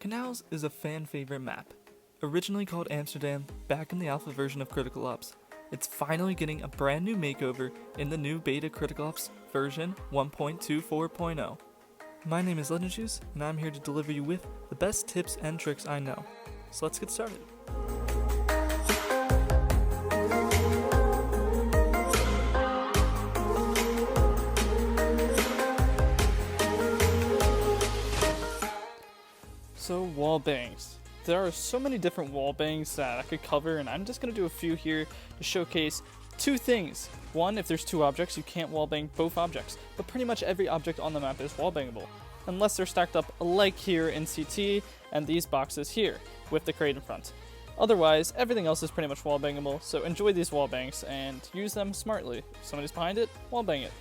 Canals is a fan favorite map. Originally called Amsterdam back in the alpha version of Critical Ops, it's finally getting a brand new makeover in the new beta Critical Ops version 1.24.0. My name is Legend Juice, and I'm here to deliver you with the best tips and tricks I know. So let's get started. So wall bangs. There are so many different wall bangs that I could cover, and I'm just going to do a few here to showcase two things. One, if there's two objects, you can't wall bang both objects, but pretty much every object on the map is wall bangable, unless they're stacked up like here in CT and these boxes here with the crate in front. Otherwise, everything else is pretty much wall bangable, so enjoy these wall bangs and use them smartly. If somebody's behind it, wall bang it.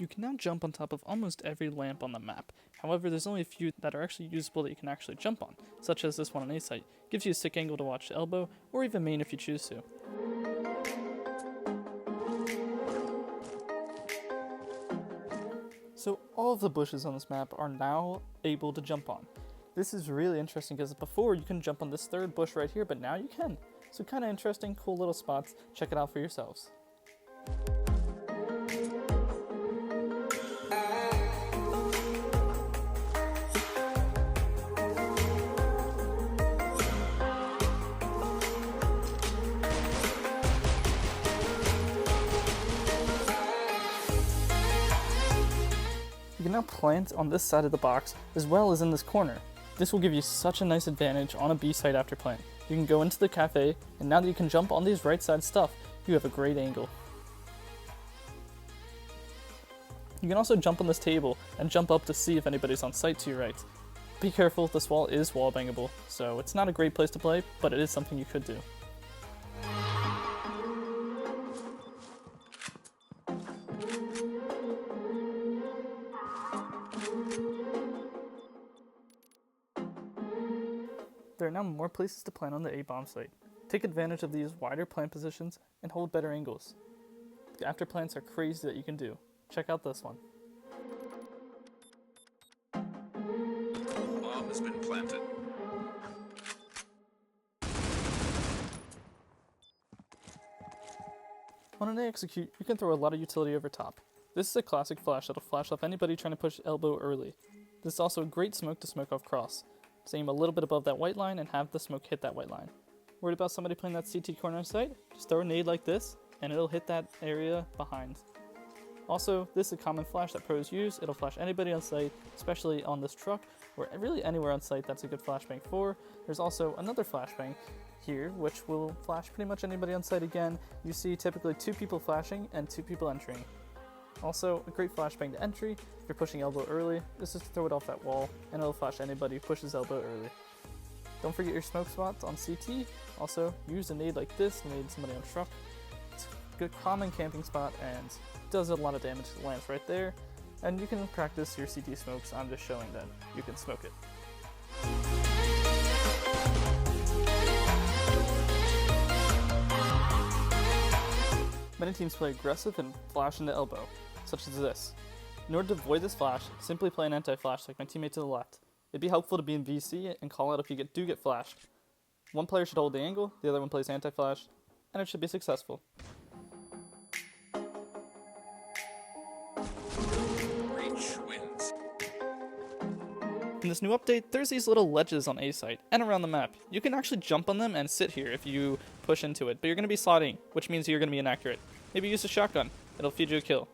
You can now jump on top of almost every lamp on the map. However, there's only a few that are actually usable that you can actually jump on, such as this one on A site. Gives you a sick angle to watch the elbow, or even main if you choose to. So all of the bushes on this map are now able to jump on. This is really interesting because before you couldn't jump on this third bush right here, but now you can. So kind of interesting, cool little spots. Check it out for yourselves. You can now plant on this side of the box as well as in this corner. This will give you such a nice advantage on a B site after plant. You can go into the cafe, and now that you can jump on these right side stuff, you have a great angle. You can also jump on this table and jump up to see if anybody's on site to your right. Be careful, this wall is wall bangable, so it's not a great place to play, but it is something you could do. There are now more places to plant on the A-bomb site. Take advantage of these wider plant positions and hold better angles. The after plants are crazy that you can do. Check out this one. Bomb has been planted. On an A execute, you can throw a lot of utility over top. This is a classic flash that'll flash off anybody trying to push elbow early. This is also a great smoke to smoke off cross. Just aim a little bit above that white line and have the smoke hit that white line. Worried about somebody playing that CT corner site? Just throw a nade like this, and it'll hit that area behind. Also, this is a common flash that pros use. It'll flash anybody on site, especially on this truck, or really anywhere on site that's a good flashbang for. There's also another flashbang here, which will flash pretty much anybody on site again. You see typically 2 people flashing and 2 people entering. Also, a great flashbang to entry. If you're pushing elbow early, just throw it off that wall, and it'll flash anybody who pushes elbow early. Don't forget your smoke spots on CT. Also, use a nade like this to nade somebody on truck. It's a good common camping spot and does a lot of damage to the lamps right there. And you can practice your CT smokes. I'm just showing that you can smoke it. Many teams play aggressive and flash into elbow, such as this. In order to avoid this flash, simply play an anti-flash like my teammate to the left. It'd be helpful to be in VC and call out if you do get flashed. One player should hold the angle, the other one plays anti-flash, and it should be successful. Reach wins. In this new update, there's these little ledges on A site and around the map. You can actually jump on them and sit here if you push into it, but you're going to be sliding, which means you're going to be inaccurate. Maybe use a shotgun. It'll feed you a kill.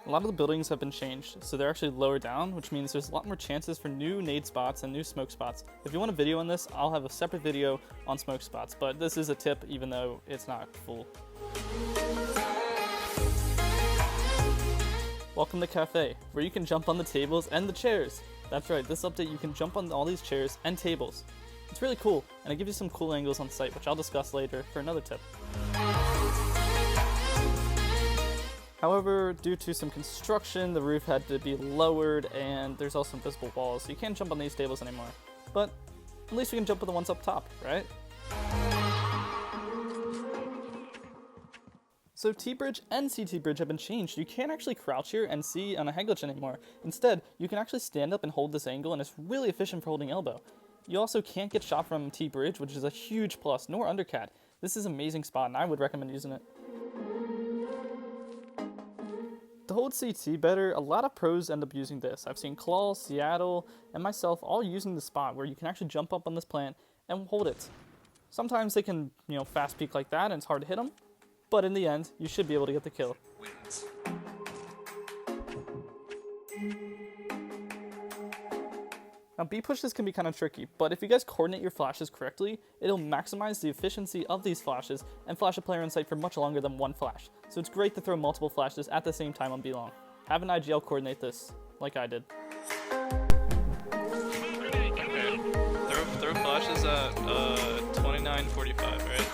A lot of the buildings have been changed, so they're actually lower down, which means there's a lot more chances for new nade spots and new smoke spots. If you want a video on this, I'll have a separate video on smoke spots, but this is a tip even though it's not full. Welcome to Cafe, where you can jump on the tables and the chairs. That's right, this update you can jump on all these chairs and tables. It's really cool, and it gives you some cool angles on site, which I'll discuss later for another tip. However, due to some construction, the roof had to be lowered, and there's also invisible walls, so you can't jump on these tables anymore. But at least we can jump with the ones up top, right? So T-bridge and CT bridge have been changed. You can't actually crouch here and see on a head glitch anymore. Instead, you can actually stand up and hold this angle, and it's really efficient for holding elbow. You also can't get shot from T-bridge, which is a huge plus, nor undercat. This is an amazing spot, and I would recommend using it. To hold CT better, a lot of pros end up using this. I've seen Claw, Seattle, and myself all using the spot where you can actually jump up on this plant and hold it. Sometimes they can, fast peek like that and it's hard to hit them, but in the end, you should be able to get the kill. Wins. Now B pushes can be kind of tricky, but if you guys coordinate your flashes correctly, it'll maximize the efficiency of these flashes and flash a player in sight for much longer than one flash. So it's great to throw multiple flashes at the same time on B long. Have an IGL coordinate this, like I did. Okay. Throw flashes at 29:45, right?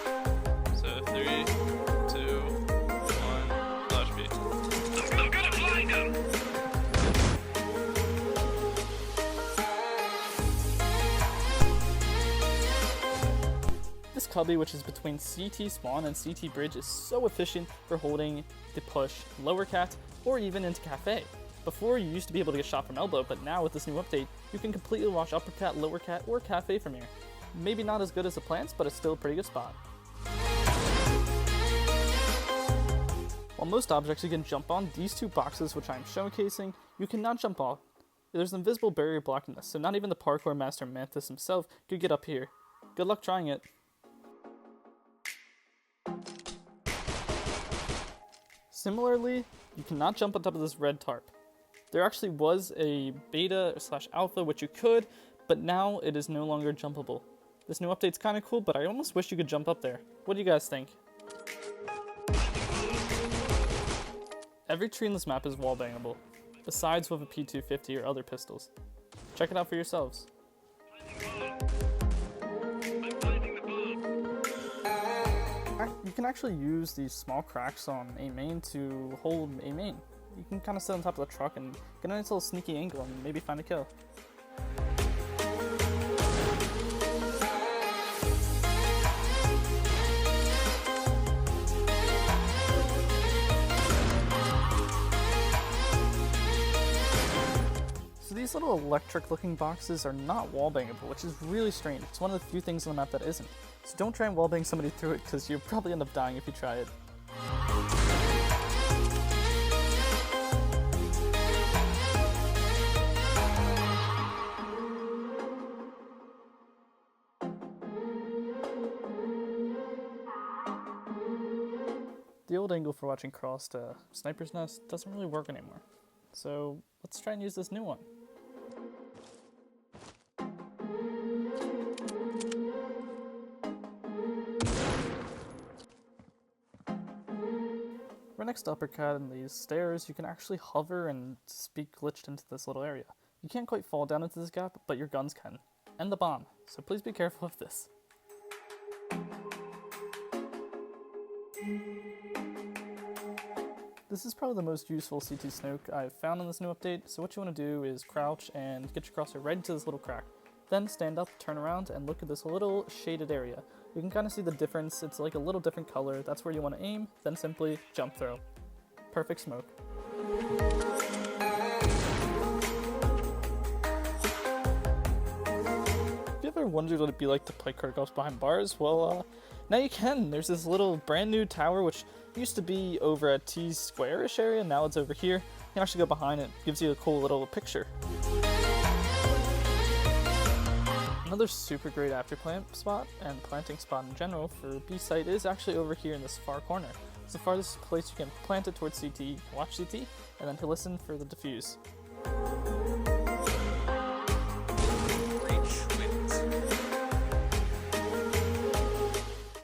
So 3, 2, 1, flash B. I'm gonna blind him! This cubby, which is between CT spawn and CT bridge, is so efficient for holding the push lower cat or even into cafe. Before, you used to be able to get shot from elbow, but now with this new update, you can completely watch upper cat, lower cat, or cafe from here. Maybe not as good as the plants, but it's still a pretty good spot. While most objects you can jump on, these two boxes which I'm showcasing, you cannot jump off. There's an invisible barrier blocking this, so not even the parkour master Mantis himself could get up here. Good luck trying it. Similarly, you cannot jump on top of this red tarp. There actually was a beta/alpha which you could, but now it is no longer jumpable. This new update's kind of cool, but I almost wish you could jump up there. What do you guys think? Every tree in this map is wallbangable, besides with a P250 or other pistols. Check it out for yourselves. You can actually use these small cracks on a main to hold a main. You can kind of sit on top of the truck and get a nice little sneaky angle and maybe find a kill. So these little electric looking boxes are not wallbangable, which is really strange. It's one of the few things on the map that isn't. So don't try and wallbang somebody through it, because you'll probably end up dying if you try it. The old angle for watching cross to Sniper's Nest doesn't really work anymore. So let's try and use this new one. For next uppercut in these stairs, you can actually hover and be glitched into this little area. You can't quite fall down into this gap, but your guns can. And the bomb, so please be careful of this. This is probably the most useful CT snoke I've found in this new update, so what you want to do is crouch and get your crosshair right into this little crack. Then stand up, turn around, and look at this little shaded area. You can kind of see the difference. It's like a little different color. That's where you want to aim, then simply jump throw. Perfect smoke. If you ever wondered what it'd be like to play Critical Ops behind bars, well, now you can. There's this little brand new tower which used to be over at T Square-ish area, now it's over here. You can actually go behind it. Gives you a cool little picture. Another super great after plant spot and planting spot in general for B site is actually over here in this far corner. It's the farthest place you can plant it towards CT, watch CT, and then to listen for the defuse.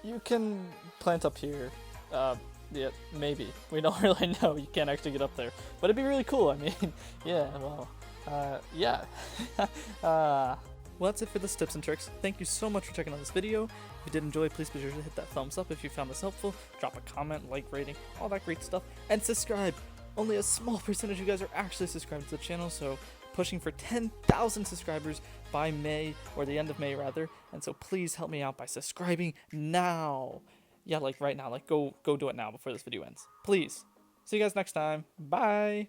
You can plant up here. Yeah, maybe. We don't really know. You can't actually get up there. But it'd be really cool. I mean, yeah, well, yeah. Well, that's it for this tips and tricks. Thank you so much for checking out this video. If you did enjoy, please be sure to hit that thumbs up if you found this helpful. Drop a comment, like, rating, all that great stuff, and subscribe. Only a small percentage of you guys are actually subscribed to the channel, so pushing for 10,000 subscribers by May, or the end of May rather, and so please help me out by subscribing now. Yeah, like right now, like go do it now before this video ends. Please. See you guys next time. Bye.